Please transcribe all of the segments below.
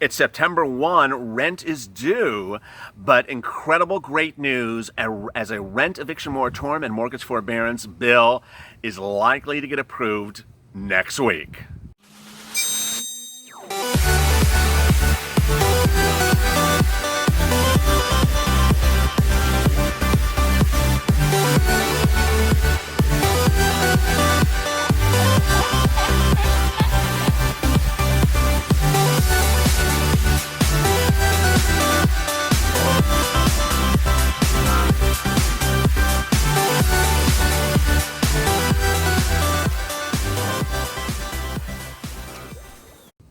It's September 1, rent is due, but incredible great news as a rent eviction moratorium and mortgage forbearance bill is likely to get approved next week.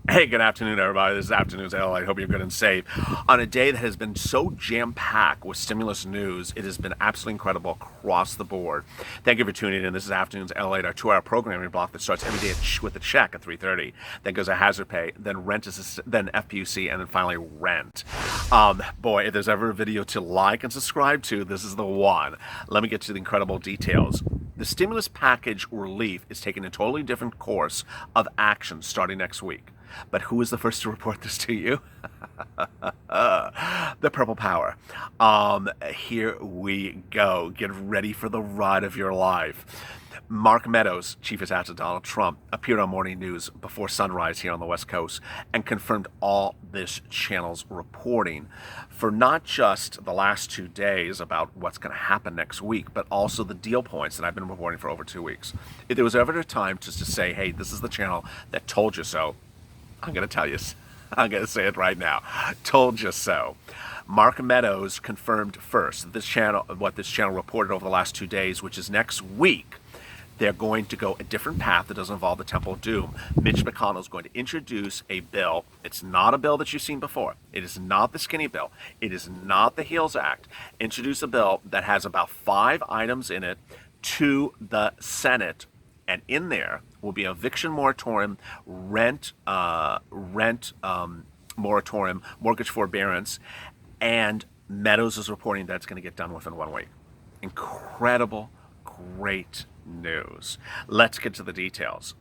Hey, good afternoon, everybody. This is Afternoons L. I hope you're good and safe. On a day that has been so jam-packed with stimulus news, it has been absolutely incredible across the board. Thank you for tuning in. This is Afternoons LA, our 2-hour programming block that starts every day with a check at 3:30. Then goes a hazard pay, then rent, then FPUC, and then finally rent. Boy, if there's ever a video to like and subscribe to, this is the one. Let me get to the incredible details. The stimulus package relief is taking a totally different course of action starting next week. But who is the first to report this to you? The Purple Power. Here we go. Get ready for the ride of your life. Mark Meadows, chief of staff to Donald Trump, appeared on Morning News before sunrise here on the West Coast and confirmed all this channel's reporting for not just the last 2 days about what's going to happen next week, but also the deal points that I've been reporting for over 2 weeks. If there was ever a time just to say, hey, this is the channel that told you so, I'm going to tell you, I'm going to say it right now. Told you so. Mark Meadows confirmed first what this channel reported over the last 2 days, which is next week, they're going to go a different path that doesn't involve the Temple of Doom. Mitch McConnell is going to introduce a bill. It's not a bill that you've seen before. It is not the skinny bill. It is not the HEALS Act. Introduce a bill that has about 5 items in it to the Senate, and in there will be eviction moratorium, rent moratorium, mortgage forbearance, and Meadows is reporting that it's going to get done within 1 week. Incredible, great news. Let's get to the details.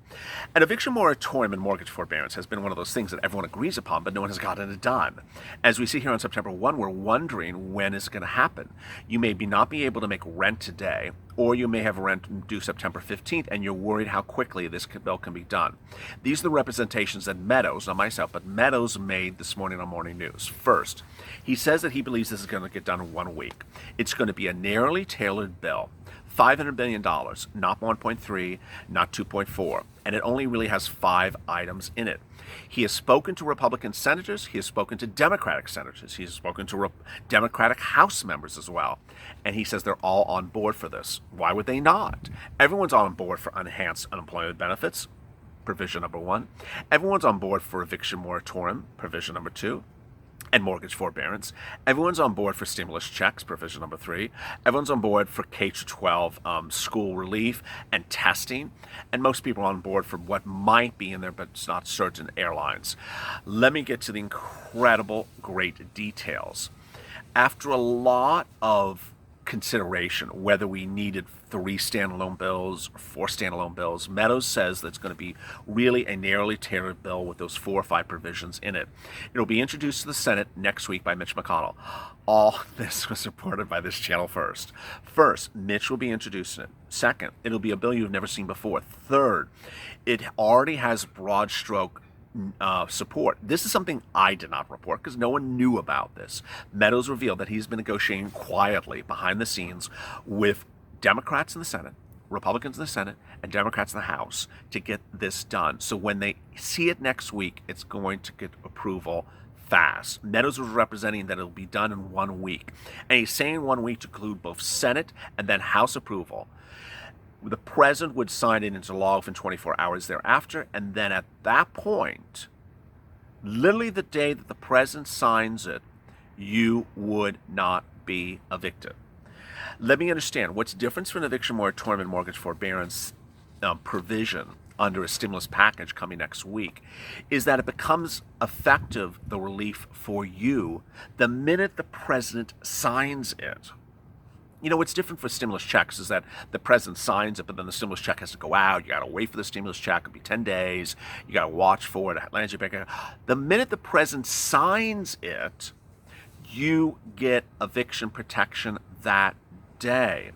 An eviction moratorium and mortgage forbearance has been one of those things that everyone agrees upon, but no one has gotten it done. As we see here on September 1, we're wondering when it's going to happen. You may not be able to make rent today, or you may have rent due September 15th, and you're worried how quickly this bill can be done. These are the representations that Meadows, not myself, but Meadows made this morning on Morning News. First, he says that he believes this is going to get done in 1 week. It's going to be a narrowly tailored bill. $500 billion, not 1.3, not 2.4, and it only really has 5 items in it. He has spoken to Republican senators, he has spoken to Democratic senators, he has spoken to Democratic House members as well, and he says they're all on board for this. Why would they not? Everyone's on board for enhanced unemployment benefits, provision number 1. Everyone's on board for eviction moratorium, provision number 2. And mortgage forbearance. Everyone's on board for stimulus checks, provision number 3. Everyone's on board for K-12 school relief and testing. And most people are on board for what might be in there, but it's not certain, airlines. Let me get to the incredible, great details. After a lot of consideration, whether we needed 3 standalone bills or 4 standalone bills, Meadows says that it's going to be really a narrowly tailored bill with those 4 or 5 provisions in it. It'll be introduced to the Senate next week by Mitch McConnell. All this was supported by this channel first. First, Mitch will be introducing it. Second, it'll be a bill you've never seen before. Third, it already has broad stroke support. This is something I did not report because no one knew about this. Meadows revealed that he's been negotiating quietly behind the scenes with Democrats in the Senate, Republicans in the Senate, and Democrats in the House to get this done. So when they see it next week, it's going to get approval fast. Meadows was representing that it'll be done in 1 week. And he's saying 1 week to include both Senate and then House approval. The president would sign it into law within 24 hours thereafter, and then at that point, literally the day that the president signs it, you would not be evicted. Let me understand, what's the difference from an eviction moratorium and mortgage forbearance provision under a stimulus package coming next week is that it becomes effective, the relief for you, the minute the president signs it. What's different for stimulus checks is that the president signs it, but then the stimulus check has to go out. You got to wait for the stimulus check. It'll be 10 days. You got to watch for it. It lands your bank account. The minute the president signs it, you get eviction protection that day,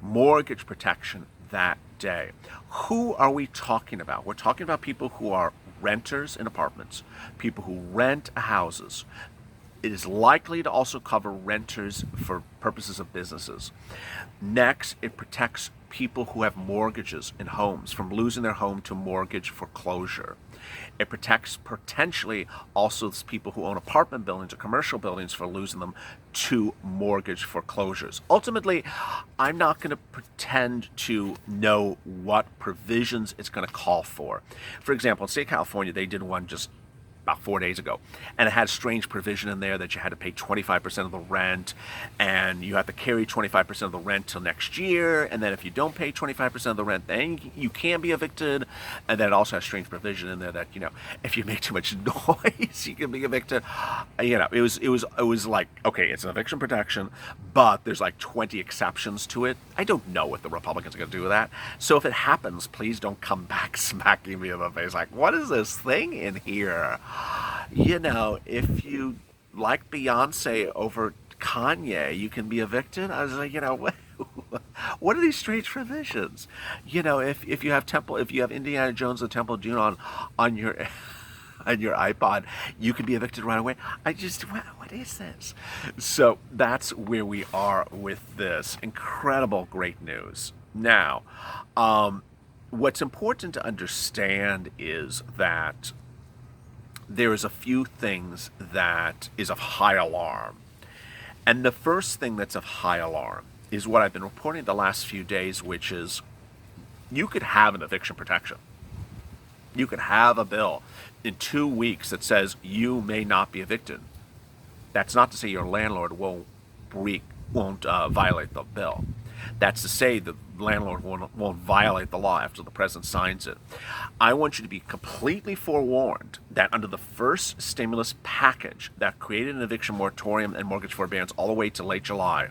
mortgage protection that day. Who are we talking about? We're talking about people who are renters in apartments, people who rent houses. It is likely to also cover renters for purposes of businesses. Next, it protects people who have mortgages in homes from losing their home to mortgage foreclosure. It protects potentially also people who own apartment buildings or commercial buildings for losing them to mortgage foreclosures. Ultimately, I'm not going to pretend to know what provisions it's going to call for. For example, in the state of California, they did one just about 4 days ago, and it had a strange provision in there that you had to pay 25% of the rent, and you have to carry 25% of the rent till next year, and then if you don't pay 25% of the rent, then you can be evicted. And then it also has a strange provision in there that if you make too much noise, you can be evicted. It was like, okay, it's an eviction protection, but there's like 20 exceptions to it. I don't know what the Republicans are going to do with that. So if it happens, please don't come back smacking me in the face like, what is this thing in here? If you like Beyonce over Kanye, you can be evicted. I was like, what are these strange provisions? If you have Indiana Jones and the Temple of Doom on your on your iPod, you can be evicted right away. What is this? So that's where we are with this. Incredible, great news. Now, what's important to understand is that there is a few things that is of high alarm. And the first thing that's of high alarm is what I've been reporting the last few days, which is you could have an eviction protection. You could have a bill in 2 weeks that says you may not be evicted. That's not to say your landlord won't violate the bill. That's to say the landlord won't violate the law after the president signs it. I want you to be completely forewarned that under the first stimulus package that created an eviction moratorium and mortgage forbearance all the way to late July,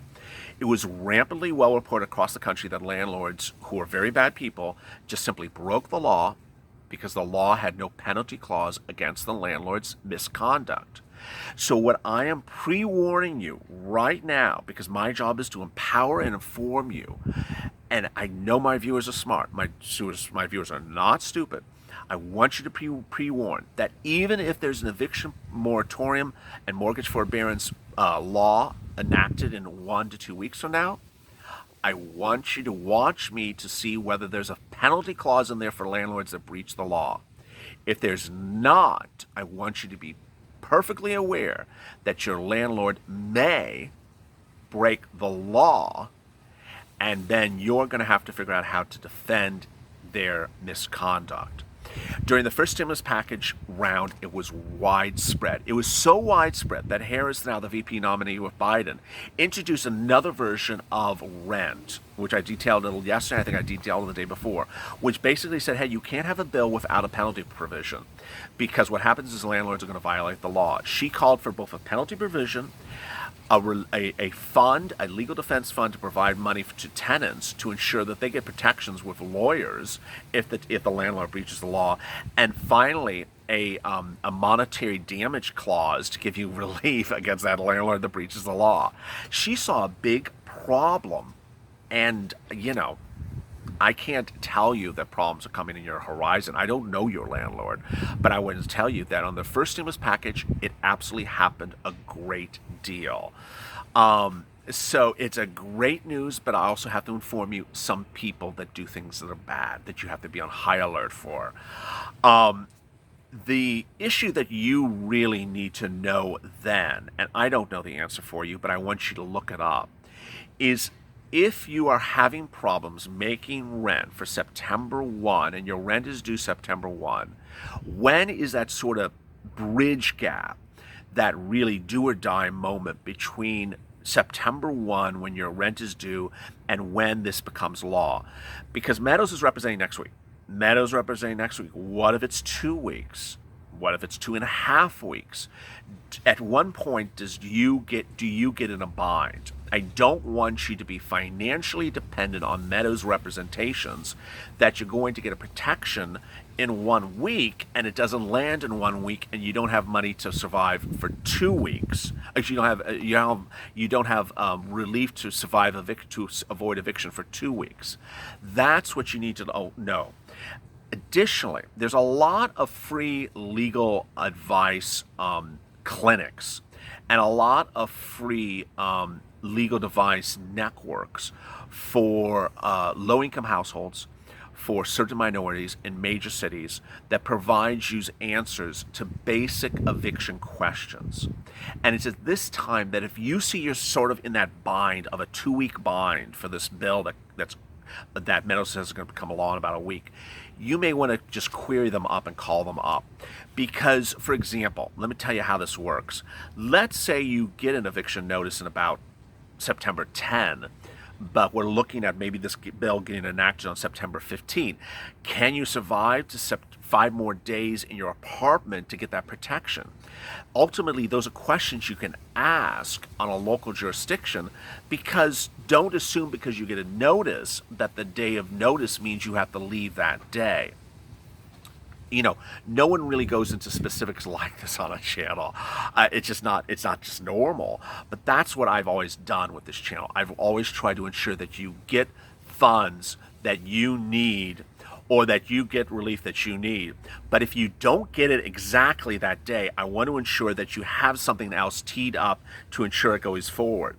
it was rampantly well reported across the country that landlords who are very bad people just simply broke the law because the law had no penalty clause against the landlord's misconduct. So what I am pre-warning you right now, because my job is to empower and inform you, and I know my viewers are smart, my viewers are not stupid, I want you to pre-warn that even if there's an eviction moratorium and mortgage forbearance law enacted in 1 to 2 weeks from now, I want you to watch me to see whether there's a penalty clause in there for landlords that breach the law. If there's not, I want you to be perfectly aware that your landlord may break the law, and then you're going to have to figure out how to defend their misconduct. During the first stimulus package round, it was widespread. It was so widespread that Harris, now the VP nominee with Biden, introduced another version of rent, which I detailed a little yesterday. I think I detailed it the day before, which basically said, hey, you can't have a bill without a penalty provision, because what happens is landlords are going to violate the law. She called for both a penalty provision, a fund, a legal defense fund to provide money to tenants to ensure that they get protections with lawyers if the landlord breaches the law, and finally a monetary damage clause to give you relief against that landlord that breaches the law. She saw a big problem, and I can't tell you that problems are coming in your horizon. I don't know your landlord, but I want to tell you that on the first stimulus package, it absolutely happened a great deal. So it's a great news, but I also have to inform you some people that do things that are bad that you have to be on high alert for. The issue that you really need to know then, and I don't know the answer for you, but I want you to look it up, is if you are having problems making rent for September 1 and your rent is due September 1, when is that sort of bridge gap, that really do or die moment between September 1 when your rent is due and when this becomes law? Because Meadows is representing next week. What if it's 2 weeks? What if it's 2.5 weeks? At one point, do you get in a bind? I don't want you to be financially dependent on Meadows representations that you're going to get a protection in 1 week and it doesn't land in 1 week and you don't have money to survive for 2 weeks. Actually, you don't have relief to to avoid eviction for 2 weeks. That's what you need to know. Additionally, there's a lot of free legal advice clinics and a lot of free legal device networks for low-income households, for certain minorities in major cities that provides you answers to basic eviction questions. And it's at this time that if you see you're sort of in that bind of a 2-week bind for this bill that Meadows says is going to come along in about a week, you may want to just query them up and call them up. Because, for example, let me tell you how this works. Let's say you get an eviction notice in about September 10, but we're looking at maybe this bill getting enacted on September 15. Can you survive to 5 more days in your apartment to get that protection? Ultimately, those are questions you can ask on a local jurisdiction, because don't assume because you get a notice that the day of notice means you have to leave that day. No one really goes into specifics like this on a channel. It's not just normal. But that's what I've always done with this channel. I've always tried to ensure that you get funds that you need, or that you get relief that you need. But if you don't get it exactly that day, I want to ensure that you have something else teed up to ensure it goes forward.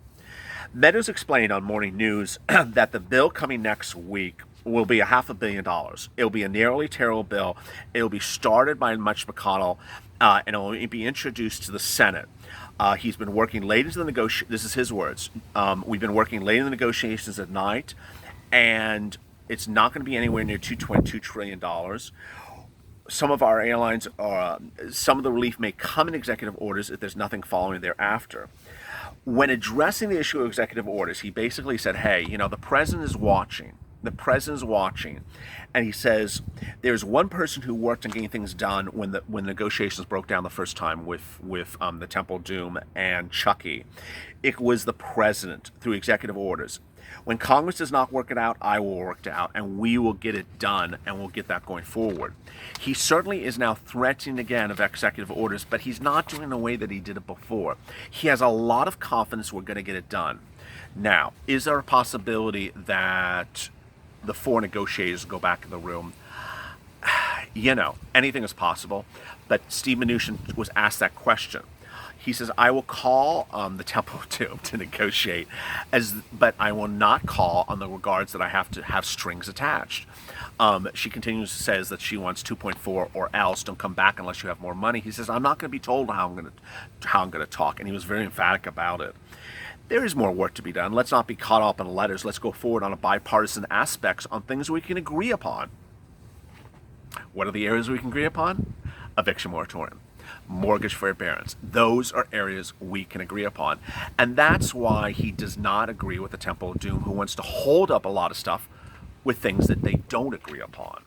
Meadows explained on Morning News that the bill coming next week will be $500 million. It'll be a narrowly tailored bill. It'll be started by Mitch McConnell, and it'll be introduced to the Senate. He's been working late into the negotiations. This is his words. We've been working late in the negotiations at night, and it's not going to be anywhere near $2.2 trillion. Some of our airlines, some of the relief may come in executive orders if there's nothing following thereafter. When addressing the issue of executive orders, he basically said, hey, the president is watching. The president's watching, and he says there's one person who worked on getting things done when negotiations broke down the first time with the Temple Doom and Chucky. It was the president through executive orders. When Congress does not work it out, I will work it out, and we will get it done, and we'll get that going forward. He certainly is now threatening again of executive orders, but he's not doing it in the way that he did it before. He has a lot of confidence we're going to get it done. Now, is there a possibility that the 4 negotiators go back in the room? Anything is possible. But Steve Mnuchin was asked that question. He says, I will call the Temple Doom to negotiate, but I will not call on the regards that I have to have strings attached. She continues to say that she wants 2.4 or else. Don't come back unless you have more money. He says, I'm not going to be told how I'm going to talk. And he was very emphatic about it. There is more work to be done. Let's not be caught up in letters. Let's go forward on a bipartisan aspects on things we can agree upon. What are the areas we can agree upon? Eviction moratorium, mortgage forbearance. Those are areas we can agree upon. And that's why he does not agree with the Temple of Doom, who wants to hold up a lot of stuff with things that they don't agree upon.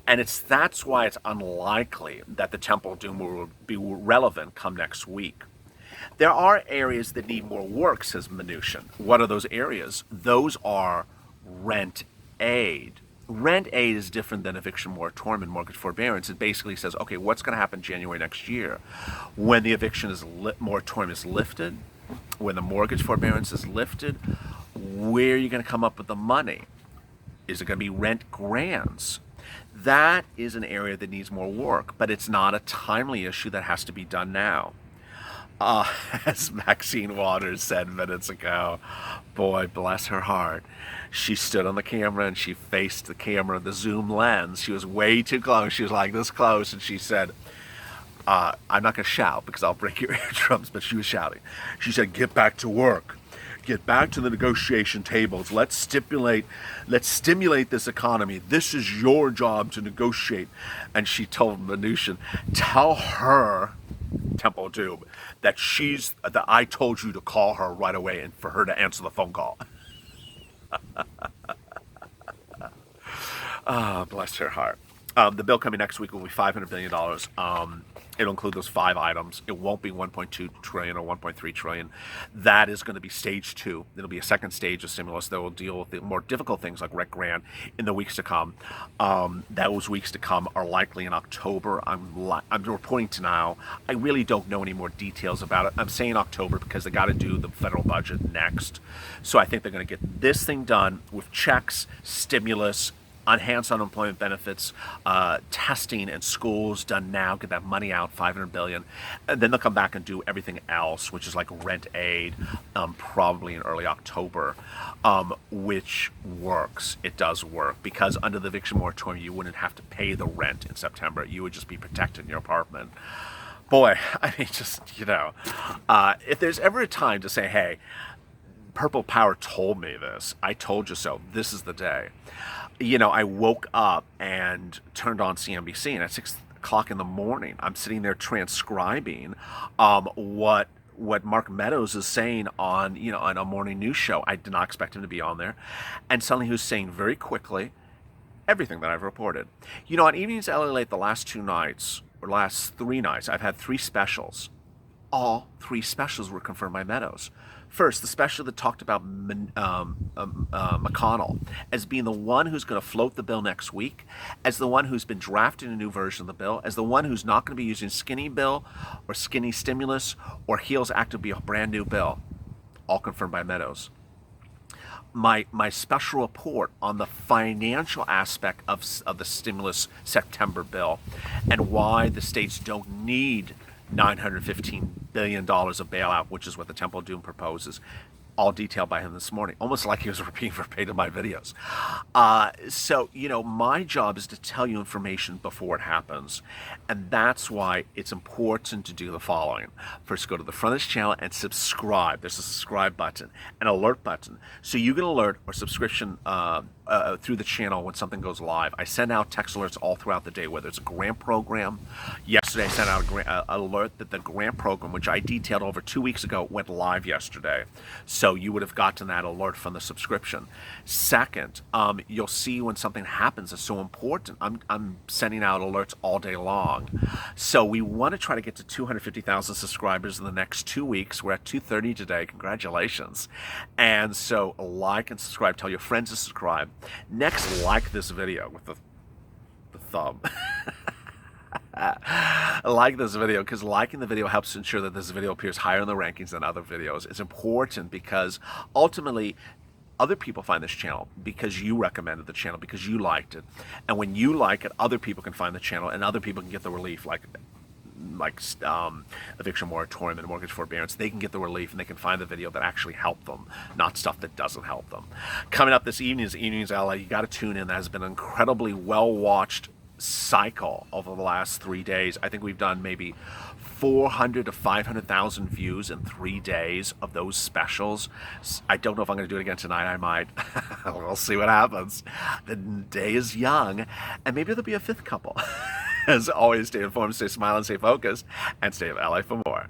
And that's why it's unlikely that the Temple of Doom will be relevant come next week. There are areas that need more work, says Mnuchin. What are those areas? Those are rent aid. Rent aid is different than eviction moratorium and mortgage forbearance. It basically says, okay, what's going to happen January next year when the eviction moratorium is lifted, when the mortgage forbearance is lifted? Where are you going to come up with the money? Is it going to be rent grants? That is an area that needs more work, but it's not a timely issue that has to be done now. As Maxine Waters said minutes ago, boy, bless her heart, she stood on the camera and she faced the camera, the zoom lens. She was way too close. She was like this close, and she said, I'm not going to shout because I'll break your eardrums, but she was shouting. She said, get back to work. Get back to the negotiation tables. Let's stimulate this economy. This is your job to negotiate. And she told Mnuchin, tell her, Temple Doom, that I told you to call her right away and for her to answer the phone call. Bless her heart. The bill coming next week will be $500 billion. It'll include those 5 items. It won't be 1.2 trillion or 1.3 trillion. That is going to be stage 2. It'll be a second stage of stimulus that will deal with the more difficult things like rent grant in the weeks to come. Those weeks to come are likely in October. I'm reporting to now. I really don't know any more details about it. I'm saying October because they got to do the federal budget next. So I think they're going to get this thing done with checks, stimulus, enhanced unemployment benefits, testing in schools done now, get that money out, $500 billion, and then they'll come back and do everything else, which is like rent aid, probably in early October, which works. It does work because under the eviction moratorium, you wouldn't have to pay the rent in September. You would just be protected in your apartment. Boy, I mean, just, if there's ever a time to say, hey, Purple Power told me this, I told you so, this is the day. I woke up and turned on CNBC, and at 6 o'clock in the morning, I'm sitting there transcribing what Mark Meadows is saying on a morning news show. I did not expect him to be on there, and suddenly he was saying very quickly everything that I've reported. On Evenings LALATE the last 2 nights or last 3 nights, I've had 3 specials. All 3 specials were confirmed by Meadows. First, the special that talked about McConnell as being the one who's going to float the bill next week, as the one who's been drafting a new version of the bill, as the one who's not going to be using skinny bill or skinny stimulus or HEALS Act to be a brand new bill. All confirmed by Meadows. My special report on the financial aspect of the stimulus September bill and why the states don't need $915 billion of bailout, which is what the Temple of Doom proposes, all detailed by him this morning, almost like he was repeating verbatim my videos. So, my job is to tell you information before it happens. And that's why it's important to do the following. First, go to the front of this channel and subscribe. There's a subscribe button, an alert button. So you get an alert or subscription through the channel when something goes live. I send out text alerts all throughout the day, whether it's a grant program. Yesterday, I sent out an alert that the grant program, which I detailed over 2 weeks ago, went live yesterday. So you would have gotten that alert from the subscription. Second, you'll see when something happens that's so important. I'm sending out alerts all day long. So we want to try to get to 250,000 subscribers in the next 2 weeks. We're at 230 today. Congratulations. And so like and subscribe. Tell your friends to subscribe. Next, like this video with the thumb. Like this video, because liking the video helps ensure that this video appears higher in the rankings than other videos. It's important because ultimately other people find this channel because you recommended the channel, because you liked it. And when you like it, other people can find the channel and other people can get the relief, like eviction moratorium and mortgage forbearance. They can get the relief and they can find the video that actually helped them, not stuff that doesn't help them. Coming up this evening is Evenings LA. You got to tune in. That has been an incredibly well-watched cycle over the last 3 days. I think we've done maybe 400 to 500,000 views in 3 days of those specials. I don't know if I'm going to do it again tonight. I might. We'll see what happens. The day is young, and maybe there'll be a 5th couple. As always, stay informed, stay smiling, stay focused, and stay in LA for more.